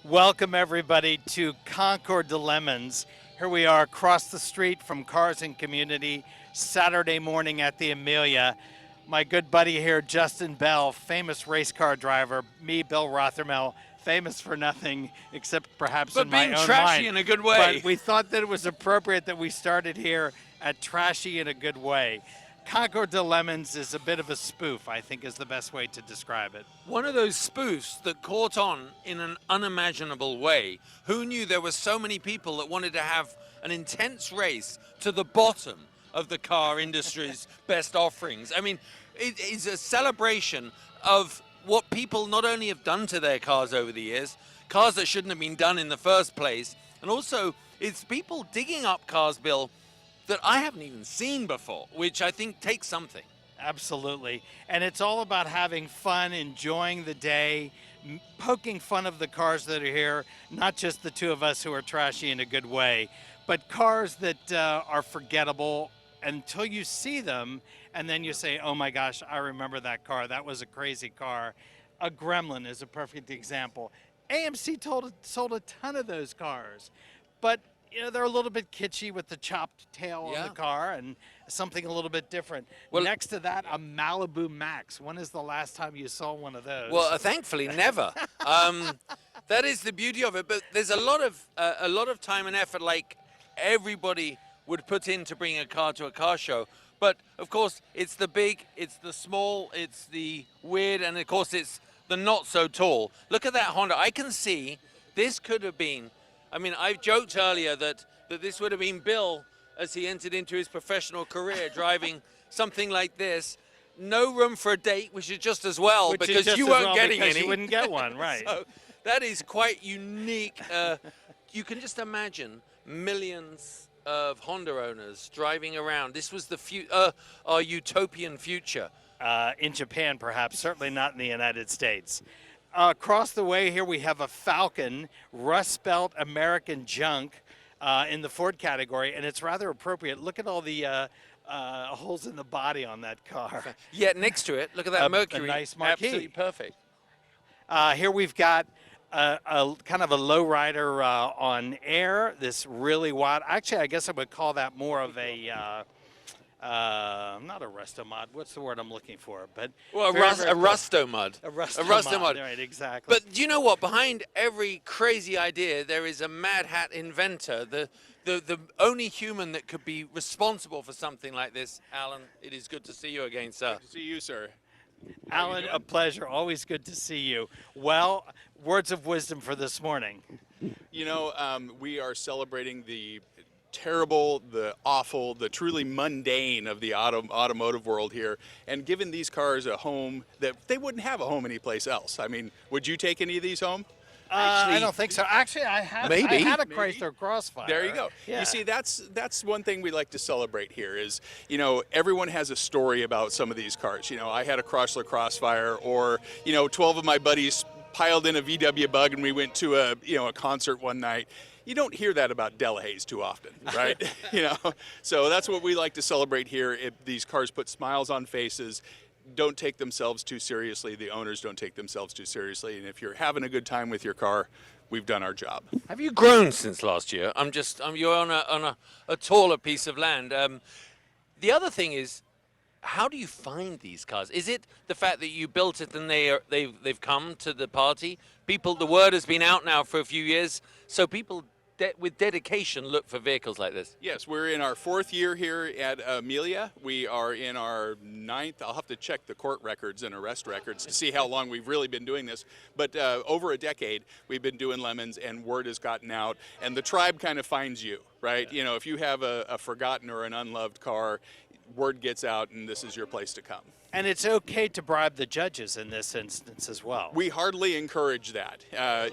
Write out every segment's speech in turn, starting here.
Welcome, everybody, to Concord de Lemons. Here we are across the street from Cars and Community, Saturday morning at the Amelia. My good buddy here, Justin Bell, famous race car driver. Me, Bill Rothermel, famous for nothing except perhaps But in my being own trashy mind. in a good way. But we thought that it was appropriate that we started here at Trashy in a Good Way. Concord de Lemons is a bit of a spoof, I think is the best way to describe it. One of those spoofs that caught on in an unimaginable way. Who knew there were so many people that wanted to have an intense race to the bottom of the car industry's best offerings? I mean, it is a celebration of what people not only have done to their cars over the years, cars that shouldn't have been done in the first place, and also it's people digging up cars, Bill, that I haven't even seen before, which I think takes something. Absolutely. And it's all about having fun, enjoying the day, poking fun of the cars that are here, not just the two of us who are trashy in a good way, but cars that are forgettable until you see them and then you say, oh my gosh, I remember that car. That was a crazy car. A Gremlin is a perfect example. AMC sold a ton of those cars, but you know, they're a little bit kitschy with the chopped tail on the car and something a little bit different. Well, next to that, a Malibu Max. When is the last time you saw one of those? Well, thankfully, never. That is the beauty of it. But there's a lot of time and effort, like everybody would put in to bring a car to a car show. But of course, it's the big, it's the small, it's the weird, and of course, it's the not so tall. Look at that Honda. I can see this could have been. I mean, I joked earlier that this would have been Bill as he entered into his professional career driving something like this. No room for a date, which is just as well, because you weren't getting any. You wouldn't get one, right. So that is quite unique. You can just imagine millions of Honda owners driving around. This was our utopian future. In Japan, perhaps, certainly not in the United States. Across the way here, we have a Falcon Rust Belt American Junk in the Ford category, and it's rather appropriate. Look at all the holes in the body on that car. Yeah, next to it, look at that Mercury. A nice marquee. Absolutely perfect. Here we've got a kind of a lowrider on air. This really wide. Actually, I guess I would call that more of a. Not a resto-mod. What's the word I'm looking for? But well, a rusto-mod. A rusto-mod. Right, exactly. But do you know what? Behind every crazy idea, there is a mad hat inventor. The only human that could be responsible for something like this. Alan, it is good to see you again, sir. Good to see you, sir. Alan, a pleasure. Always good to see you. Well, words of wisdom for this morning. You know, we are celebrating the terrible, the awful, the truly mundane of the automotive world here, and giving these cars a home that they wouldn't have a home anyplace else. I mean, would you take any of these home? I don't think so. Actually, I had a Chrysler Crossfire. There you go. Yeah. You see, that's one thing we like to celebrate here is, you know, everyone has a story about some of these cars. You know, I had a Chrysler Crossfire, or, you know, 12 of my buddies piled in a VW Bug and we went to a concert one night. You don't hear that about Delahaye's too often, right? You know, so that's what we like to celebrate here. These cars put smiles on faces, don't take themselves too seriously. The owners don't take themselves too seriously. And if you're having a good time with your car, we've done our job. Have you grown since last year? You're on a taller piece of land. The other thing is, how do you find these cars? Is it the fact that you built it and they've come to the party? The word has been out now for a few years, so people with dedication look for vehicles like this. Yes, we're in our 4th year here at Amelia. We are in our 9th. I'll have to check the court records and arrest records to see how long we've really been doing this. But over a decade, we've been doing lemons, and word has gotten out, and the tribe kind of finds you, right? You know, if you have a forgotten or an unloved car, word gets out, and this is your place to come. And it's okay to bribe the judges in this instance as well. We hardly encourage that.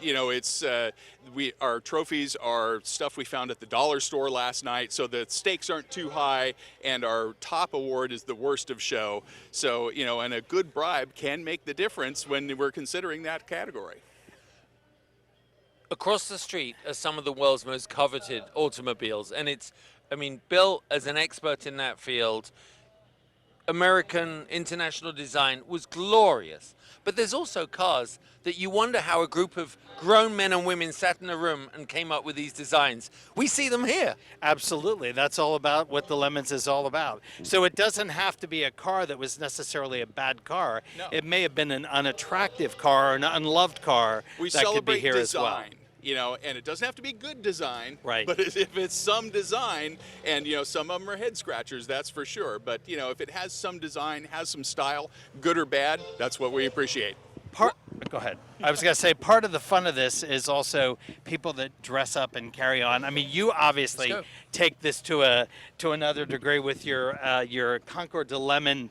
You know, it's our trophies are stuff we found at the dollar store last night, so the stakes aren't too high, and our top award is the worst of show. So, you know, and a good bribe can make the difference when we're considering that category. Across the street are some of the world's most coveted automobiles, and Bill, as an expert in that field, American international design was glorious. But there's also cars that you wonder how a group of grown men and women sat in a room and came up with these designs. We see them here. Absolutely. That's all about what the Lemons is all about. So it doesn't have to be a car that was necessarily a bad car. No. It may have been an unattractive car or an unloved car We that could be celebrate here as well. design, you know, and it doesn't have to be good design. Right. But if it's some design, and you know, some of them are head scratchers, that's for sure. But you know, if it has some design, has some style, good or bad, that's what we appreciate. Go ahead. I was going to say part of the fun of this is also people that dress up and carry on. I mean, you obviously Let's go. take this to another degree with your Concours de Lemon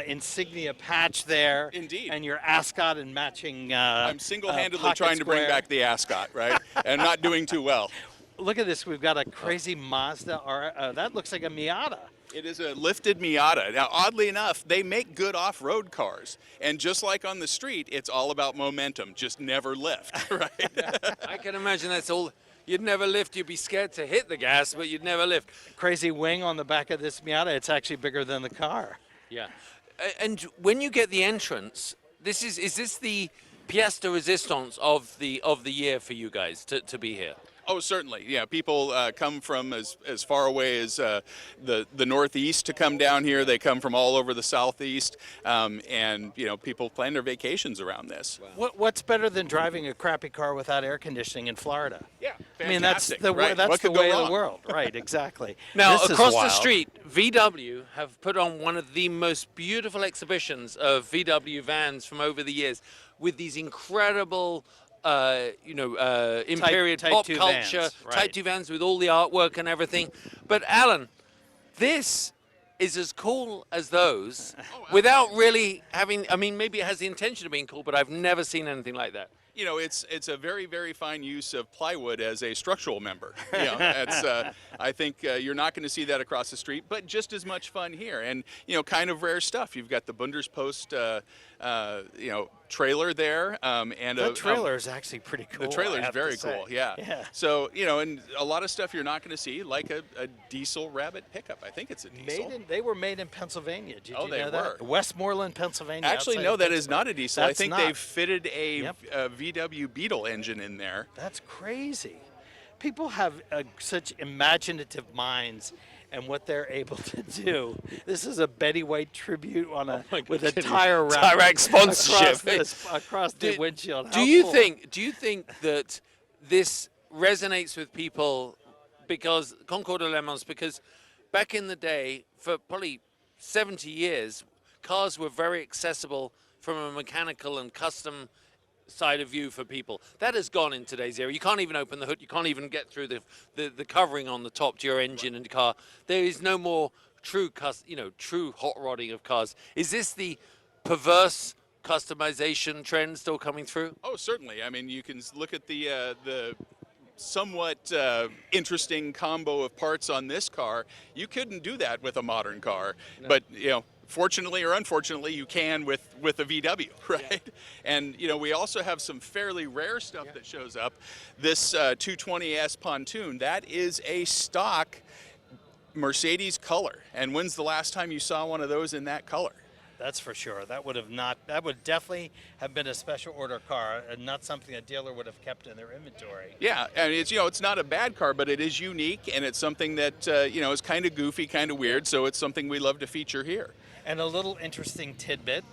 insignia patch there. Indeed. And your ascot and matching. I'm single-handedly pocket trying to bring square. back the ascot, right? And not doing too well. Look at this. We've got a crazy Mazda. That looks like a Miata. It is a lifted Miata. Now, oddly enough, they make good off-road cars. And just like on the street, it's all about momentum. Just never lift, right? I can imagine that's all. You'd never lift. You'd be scared to hit the gas, but you'd never lift. Crazy wing on the back of this Miata. It's actually bigger than the car. Yeah. And when you get the entrance, is this the pièce de résistance of the year for you guys to be here? Oh, certainly. Yeah, people come from as far away as the Northeast to come down here. They come from all over the Southeast, and you know, people plan their vacations around this. What's better than driving a crappy car without air conditioning in Florida? Yeah, I mean, that's fantastic, the way, right? that's What the could go way of wrong? the world. Right, exactly. Now, This is across the wild. street, VW have put on one of the most beautiful exhibitions of VW vans from over the years with these incredible, Imperial Type pop 2 culture, vans, right. Type 2 vans with all the artwork and everything. But, Alan, this is as cool as those without really having, I mean, maybe it has the intention of being cool, but I've never seen anything like that. You know, it's a very, very fine use of plywood as a structural member. You know, it's, I think you're not going to see that across the street, but just as much fun here. And, you know, kind of rare stuff. You've got the Bunderspost, trailer there. And The trailer is actually pretty cool. The trailer I is have to very say. cool, yeah. Yeah. So, you know, and a lot of stuff you're not going to see, like a diesel Rabbit pickup. I think it's a diesel. They were made in Pennsylvania. Did Oh, you they know that? were. Westmoreland, Pennsylvania. Actually, outside no, of that is Pittsburgh. not a diesel. I That's think not. they've fitted a Yep. VW Beetle engine in there. That's crazy. People have such imaginative minds and what they're able to do. This is a Betty White tribute on with a tire rack Tire sponsorship. across the windshield. Do How you cool. think that this resonates with people because Concours de Le Mans, because back in the day, for probably 70 years, cars were very accessible from a mechanical and custom side of view for people. That has gone in today's era. You can't even open the hood. You can't even get through the covering on the top to your engine and car. There is no more true hot rodding of cars. Is this the perverse customization trend still coming through? Oh, certainly. I mean, you can look at the somewhat interesting combo of parts on this car. You couldn't do that with a modern car, but you know, fortunately or unfortunately, you can with a VW, right? Yeah. And you know, we also have some fairly rare stuff that shows up. This 220S pontoon, that is a stock Mercedes color. And when's the last time you saw one of those in that color? That's for sure. That would definitely have been a special order car and not something a dealer would have kept in their inventory. Yeah, and it's not a bad car, but it is unique, and it's something that is kind of goofy, kind of weird. So it's something we love to feature here. And a little interesting tidbit.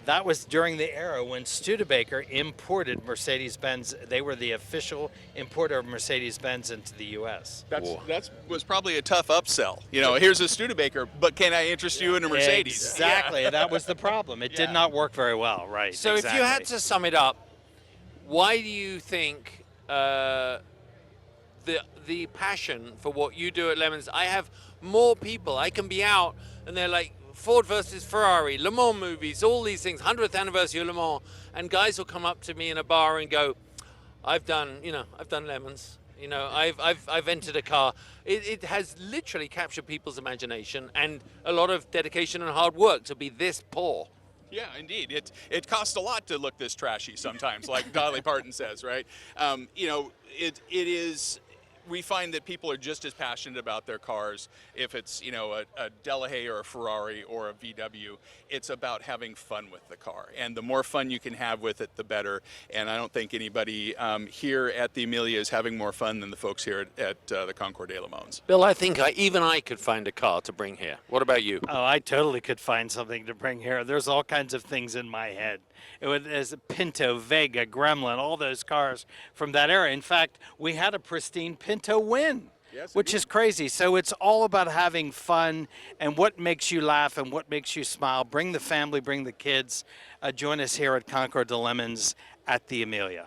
That was during the era when Studebaker imported Mercedes-Benz. They were the official importer of Mercedes-Benz into the U.S. That was probably a tough upsell. You know, here's a Studebaker, but can I interest you in a Mercedes? Exactly. Yeah. That was the problem. It did not work very well, right? So exactly. if you had to sum it up, why do you think the passion for what you do at Lemons? I have more people. I can be out and they're like, Ford versus Ferrari, Le Mans movies, all these things, 100th anniversary of Le Mans, and guys will come up to me in a bar and go, I've done Lemons. You know, I've entered a car. It has literally captured people's imagination and a lot of dedication and hard work to be this poor. Yeah, indeed. It costs a lot to look this trashy sometimes, like Dolly Parton says, right? You know, it is we find that people are just as passionate about their cars. If it's, you know, a Delahaye or a Ferrari or a VW, it's about having fun with the car. And the more fun you can have with it, the better. And I don't think anybody here at the Amelia is having more fun than the folks here at the Concours de Le Mans. Bill, I think even I could find a car to bring here. What about you? Oh, I totally could find something to bring here. There's all kinds of things in my head. There's a Pinto, Vega, Gremlin, all those cars from that era. In fact, we had a pristine Pinto win, Yes, which indeed. is crazy. So it's all about having fun and what makes you laugh and what makes you smile. Bring the family, bring the kids. Join us here at Concours de Lemons at the Amelia.